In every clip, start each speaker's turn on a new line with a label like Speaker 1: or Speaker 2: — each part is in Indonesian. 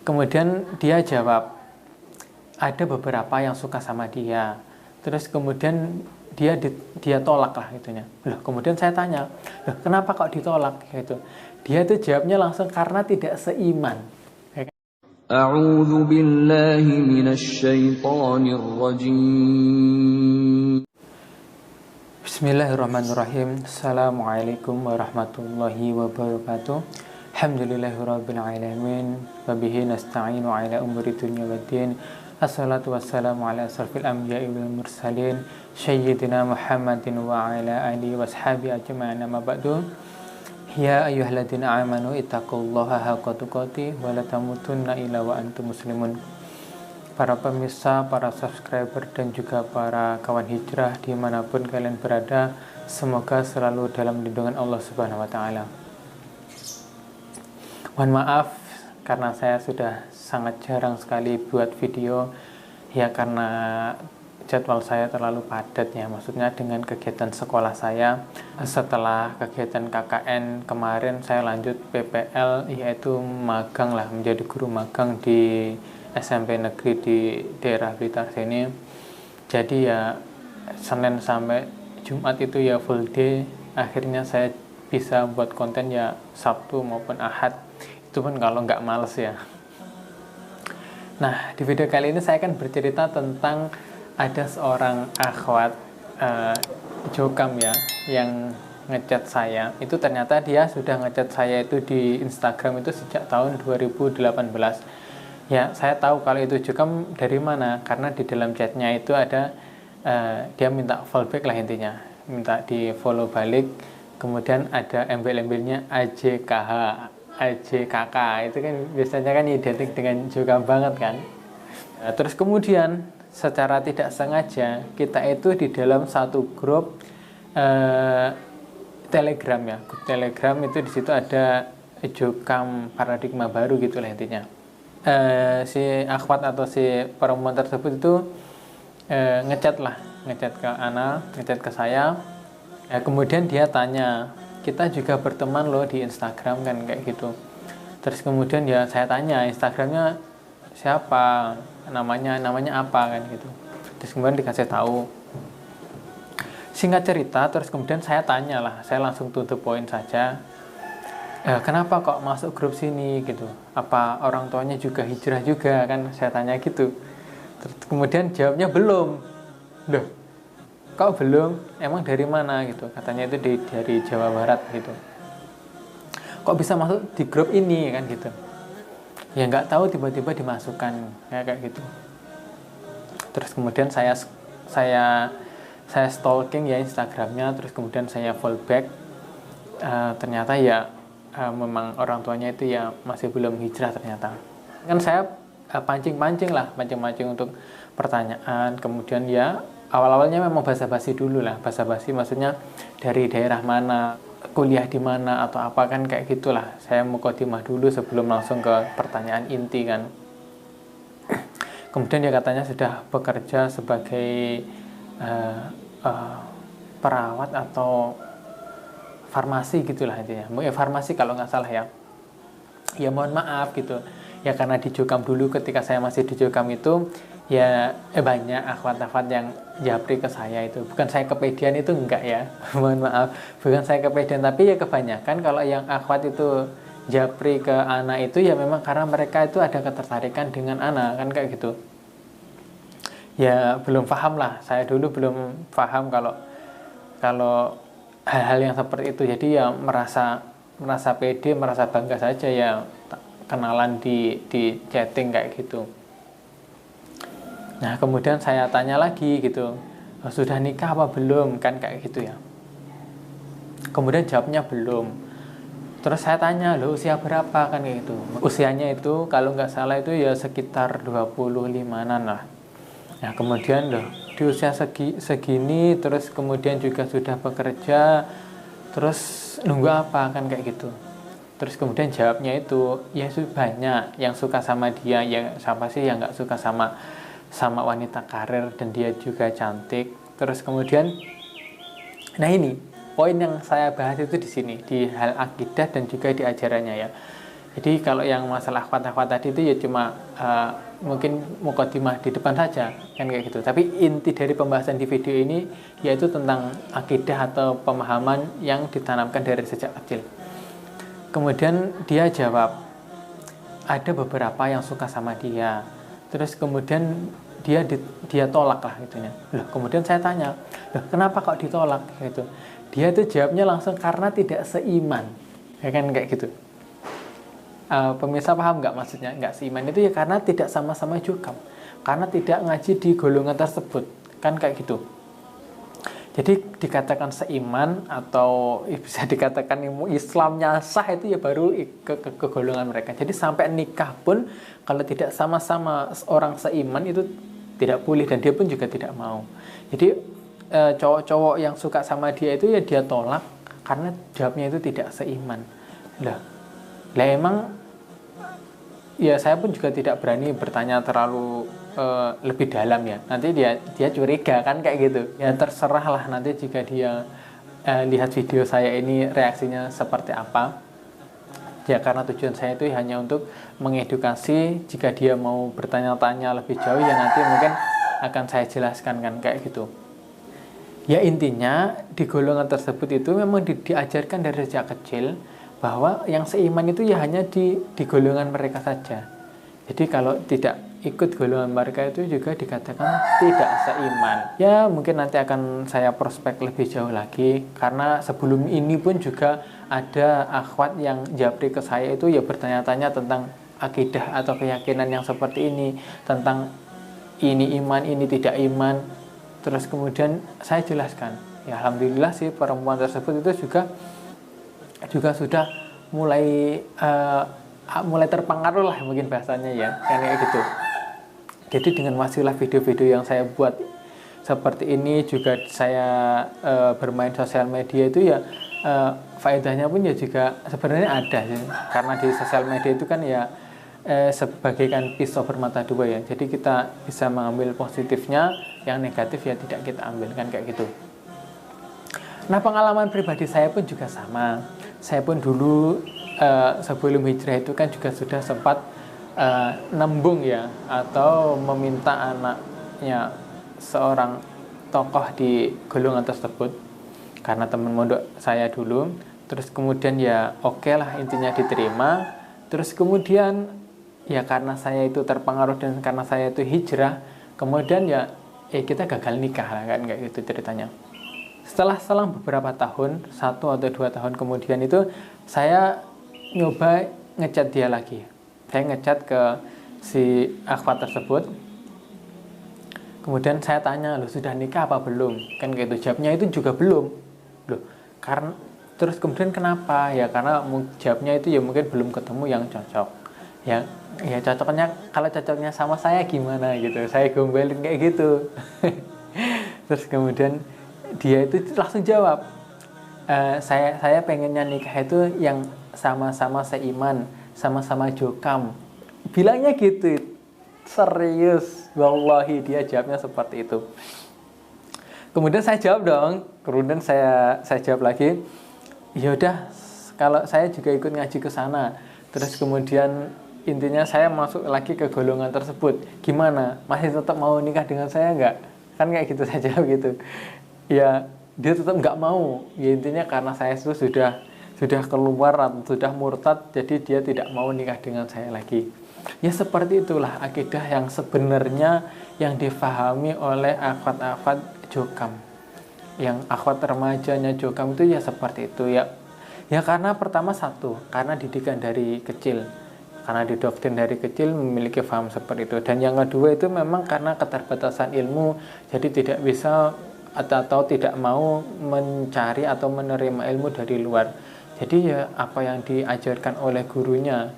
Speaker 1: Kemudian dia jawab, ada beberapa yang suka sama dia. Terus kemudian dia tolak lah gitunya. Loh, kemudian saya tanya, loh, kenapa kok ditolak gitu? Dia tuh jawabnya langsung karena tidak seiman.
Speaker 2: A'udzu billahi minasy syaithanir rajim.
Speaker 1: Bismillahirrahmanirrahim. Assalamualaikum warahmatullahi wabarakatuh. Alhamdulillahirabbil alamin wa bihi nasta'inu ala umuri dunya waddin. Assalatu wassalamu ala asrafil anbiya'i wal mursalin sayyidina Muhammadin wa ala alihi washabihi ajma'in, amma ba'du. Ya ayyuhalladzina amanu ittaqullaha haqqa tuqatih wa la tamutunna illa wa antum muslimun. Para pemirsa, para subscriber, dan juga para kawan hijrah dimanapun kalian berada, semoga selalu dalam lindungan Allah Subhanahu wa Ta'ala. Mohon maaf karena saya sudah sangat jarang sekali buat video, ya karena jadwal saya terlalu padat ya, maksudnya dengan kegiatan sekolah saya. Setelah kegiatan KKN kemarin saya lanjut PPL, yaitu magang lah, menjadi guru magang di SMP negeri di daerah Blitar sini. Jadi ya Senin sampai Jumat itu ya full day. Akhirnya saya bisa buat konten ya Sabtu maupun Ahad. Itu pun kalau nggak males ya. Nah, di video kali ini saya akan bercerita tentang ada seorang akhwat Jokam ya, yang ngechat saya. Itu ternyata dia sudah ngechat saya itu di Instagram itu sejak tahun 2018. Ya, saya tahu kalau itu Jokam dari mana, karena di dalam chatnya itu ada dia minta follow back lah intinya, minta di follow balik. Kemudian ada embel-embelnya AJKH, AJKK, itu kan biasanya kan identik dengan Jokam banget kan. Nah, terus kemudian secara tidak sengaja kita itu di dalam satu grup Telegram ya, grup Telegram itu di situ ada Jokam paradigma baru gitulah intinya. Si akhwat atau si perempuan tersebut itu ngechat ke Ana, ngechat ke saya. Kemudian dia tanya, kita juga berteman loh di Instagram kan, kayak gitu. Terus kemudian ya saya tanya, Instagramnya siapa, namanya apa kan gitu. Terus kemudian dikasih tahu. Singkat cerita, terus kemudian saya tanya lah, saya langsung to the point saja. Kenapa kok masuk grup sini gitu? Apa orang tuanya juga hijrah juga kan? Saya tanya gitu. Terus kemudian jawabnya belum. Loh, kok belum? Emang dari mana gitu? Katanya itu dari Jawa Barat gitu. Kok bisa masuk di grup ini kan gitu? Ya nggak tahu, tiba-tiba dimasukkan ya, kayak gitu. Terus kemudian saya stalking ya Instagramnya, terus kemudian saya follow back. Ternyata ya memang orang tuanya itu ya masih belum hijrah ternyata. Kan saya pancing-pancing untuk pertanyaan. Kemudian ya awal-awalnya memang basa-basi dulu lah, basa-basi maksudnya dari daerah mana, kuliah di mana atau apa kan, kayak gitulah. Saya mukadimah dulu sebelum langsung ke pertanyaan inti kan. Kemudian dia katanya sudah bekerja sebagai perawat atau farmasi gitulah intinya. Farmasi kalau nggak salah ya. Ya mohon maaf gitu. Ya karena di Jokam dulu ketika saya masih di Jokam itu ya banyak akhwat-akhwat yang japri ke saya itu. Bukan saya kepedean itu enggak ya. Mohon maaf. Bukan saya kepedean, tapi ya kebanyakan kalau yang akhwat itu japri ke anak itu ya memang karena mereka itu ada ketertarikan dengan anak kan, kayak gitu. Ya belum paham lah. Saya dulu belum paham kalau hal-hal yang seperti itu. Jadi ya merasa pede, merasa bangga saja ya kenalan di chatting kayak gitu. Nah kemudian saya tanya lagi gitu, sudah nikah apa belum kan, kayak gitu ya. Kemudian jawabnya belum. Terus saya tanya, lo usia berapa kan, kayak gitu. Usianya itu kalau nggak salah itu ya sekitar 25-an lah. Nah kemudian loh, di usia segini terus kemudian juga sudah bekerja, terus nunggu apa kan, kayak gitu. Terus kemudian jawabnya itu ya banyak yang suka sama dia, ya siapa sih yang nggak suka sama wanita karir, dan dia juga cantik. Terus kemudian nah ini poin yang saya bahas itu di sini, di hal akidah dan juga di ajarannya ya. Jadi kalau yang masalah akhwat-akhwat tadi itu ya cuma mungkin mukadimah di depan saja kan kayak gitu. Tapi inti dari pembahasan di video ini yaitu tentang akidah atau pemahaman yang ditanamkan dari sejak kecil. Kemudian dia jawab, ada beberapa yang suka sama dia. Terus kemudian dia tolak lah gitunya. Loh, kemudian saya tanya, loh kenapa kok ditolak gitu? Dia itu jawabnya langsung karena tidak seiman, ya kan kayak gitu. Pemirsa paham nggak maksudnya? Nggak seiman itu ya karena tidak sama-sama jukam, karena tidak ngaji di golongan tersebut, kan kayak gitu. Jadi dikatakan seiman atau bisa dikatakan Islamnya sah itu ya baru ke golongan mereka. Jadi sampai nikah pun kalau tidak sama-sama orang seiman itu tidak boleh dan dia pun juga tidak mau. Jadi cowok-cowok yang suka sama dia itu ya dia tolak karena jawabnya itu tidak seiman. Lah emang ya saya pun juga tidak berani bertanya terlalu lebih dalam ya. Nanti dia curiga kan kayak gitu. Ya terserah lah nanti jika dia lihat video saya ini reaksinya seperti apa. Ya karena tujuan saya itu hanya untuk mengedukasi. Jika dia mau bertanya-tanya lebih jauh ya nanti mungkin akan saya jelaskan kan kayak gitu. Ya intinya di golongan tersebut itu memang diajarkan dari sejak kecil bahwa yang seiman itu ya hanya di golongan mereka saja. Jadi kalau tidak ikut golongan mereka itu juga dikatakan tidak seiman. Ya mungkin nanti akan saya prospek lebih jauh lagi karena sebelum ini pun juga ada akhwat yang japri ke saya itu ya bertanya-tanya tentang akidah atau keyakinan yang seperti ini, tentang ini iman, ini tidak iman. Terus kemudian saya jelaskan. Ya alhamdulillah sih perempuan tersebut itu juga sudah mulai terpengaruh lah mungkin bahasanya ya kayak gitu. Jadi dengan wasilah video-video yang saya buat seperti ini juga saya bermain sosial media itu ya faedahnya pun ya juga sebenarnya ada ya. Karena di sosial media itu kan ya sebagaikan pisau bermata dua ya. Jadi kita bisa mengambil positifnya, yang negatif ya tidak kita ambil kan kayak gitu. Nah pengalaman pribadi saya pun juga sama. Saya pun dulu sebelum hijrah itu kan juga sudah sempat nembung ya atau meminta anaknya seorang tokoh di golongan tersebut karena teman mondok saya dulu. Terus kemudian ya oke lah intinya diterima. Terus kemudian ya karena saya itu terpengaruh dan karena saya itu hijrah, kemudian ya kita gagal nikah lah kan kayak gitu ceritanya. Setelah selang beberapa tahun, 1 atau 2 tahun kemudian itu saya nyoba ngechat dia lagi. Saya ngechat ke si akhwat tersebut. Kemudian saya tanya, "Loh, sudah nikah apa belum?" Kan gitu. Jawabnya itu juga belum. Loh, karena terus kemudian kenapa? Ya karena jawabnya itu ya mungkin belum ketemu yang cocok. Ya cocoknya kalau cocoknya sama saya gimana gitu. Saya gombalin kayak gitu. Terus kemudian dia itu langsung jawab, saya pengennya nikah itu yang sama-sama seiman, sama-sama jokam. Bilangnya gitu, serius, wallahi dia jawabnya seperti itu. Kemudian saya jawab dong, kemudian saya jawab lagi, yaudah kalau saya juga ikut ngaji ke sana. Terus kemudian intinya saya masuk lagi ke golongan tersebut. Gimana? Masih tetap mau nikah dengan saya nggak? Kan kayak gitu saya jawab gitu. Ya dia tetap nggak mau. Ya intinya karena saya itu sudah keluar atau sudah murtad, jadi dia tidak mau nikah dengan saya lagi. Ya seperti itulah akidah yang sebenarnya yang difahami oleh akhwat-akhwat jokam. Yang akhwat remajanya jokam itu ya seperti itu ya. Ya karena pertama satu, karena didikan dari kecil. Karena didoktrin dari kecil memiliki paham seperti itu. Dan yang kedua itu memang karena keterbatasan ilmu, jadi tidak bisa atau tidak mau mencari atau menerima ilmu dari luar. Jadi ya apa yang diajarkan oleh gurunya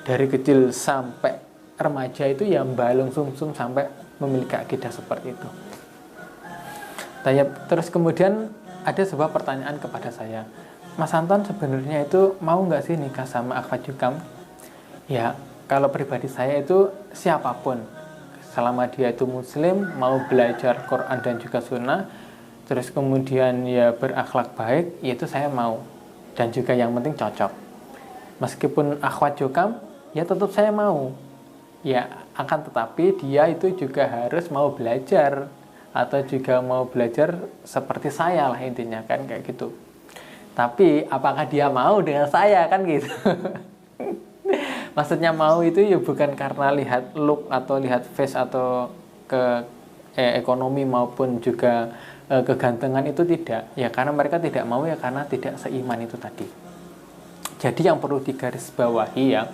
Speaker 1: dari kecil sampai remaja itu ya balung sumsum sampai memiliki akidah seperti itu. Terus kemudian ada sebuah pertanyaan kepada saya, Mas Anton sebenarnya itu mau nggak sih nikah sama akhwat jukam? Ya kalau pribadi saya itu siapapun, selama dia itu muslim, mau belajar Quran dan juga sunnah, terus kemudian ya berakhlak baik, itu saya mau. Dan juga yang penting cocok. Meskipun akhwat jokam, ya tetap saya mau. Ya, akan tetapi dia itu juga harus mau belajar, atau juga mau belajar seperti saya lah intinya, kan kayak gitu. Tapi apakah dia mau dengan saya, kan gitu. Maksudnya mau itu ya bukan karena lihat look atau lihat face atau ekonomi maupun juga kegantengan, itu tidak. Ya karena mereka tidak mau, ya karena tidak seiman itu tadi. Jadi yang perlu digarisbawahi ya,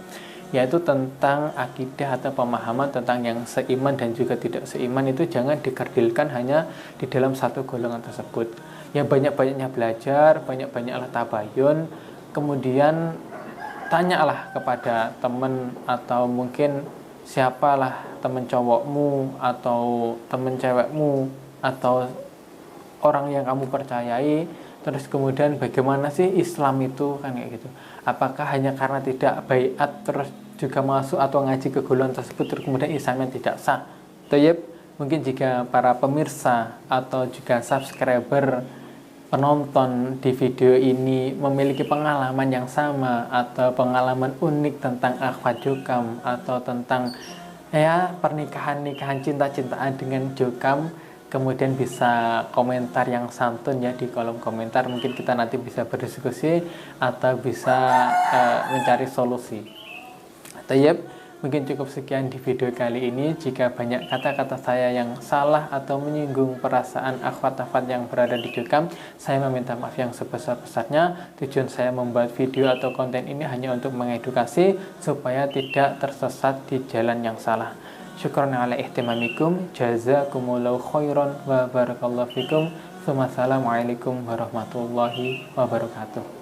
Speaker 1: yaitu tentang akidah atau pemahaman tentang yang seiman dan juga tidak seiman itu jangan dikerdilkan hanya di dalam satu golongan tersebut. Ya banyak-banyaknya belajar, banyak-banyaklah tabayun, kemudian tanyalah kepada teman atau mungkin siapalah teman cowokmu atau teman cewekmu atau orang yang kamu percayai, terus kemudian bagaimana sih Islam itu, kan kayak gitu. Apakah hanya karena tidak baiat terus juga masuk atau ngaji ke golongan tersebut terus kemudian Islamnya tidak sah? Tayyib, mungkin jika para pemirsa atau juga subscriber penonton di video ini memiliki pengalaman yang sama atau pengalaman unik tentang akhwat jokam atau tentang ya pernikahan-nikahan cinta-cintaan dengan jokam, kemudian bisa komentar yang santun ya di kolom komentar. Mungkin kita nanti bisa berdiskusi atau bisa mencari solusi. Tayyib, mungkin cukup sekian di video kali ini. Jika banyak kata-kata saya yang salah atau menyinggung perasaan akhwat-akhwat yang berada di jokam, saya meminta maaf yang sebesar-besarnya. Tujuan saya membuat video atau konten ini hanya untuk mengedukasi supaya tidak tersesat di jalan yang salah. Syukran ala ihtimamikum, jazakumullahu khairan wa barakallahu fikum. Wassalamualaikum warahmatullahi wabarakatuh.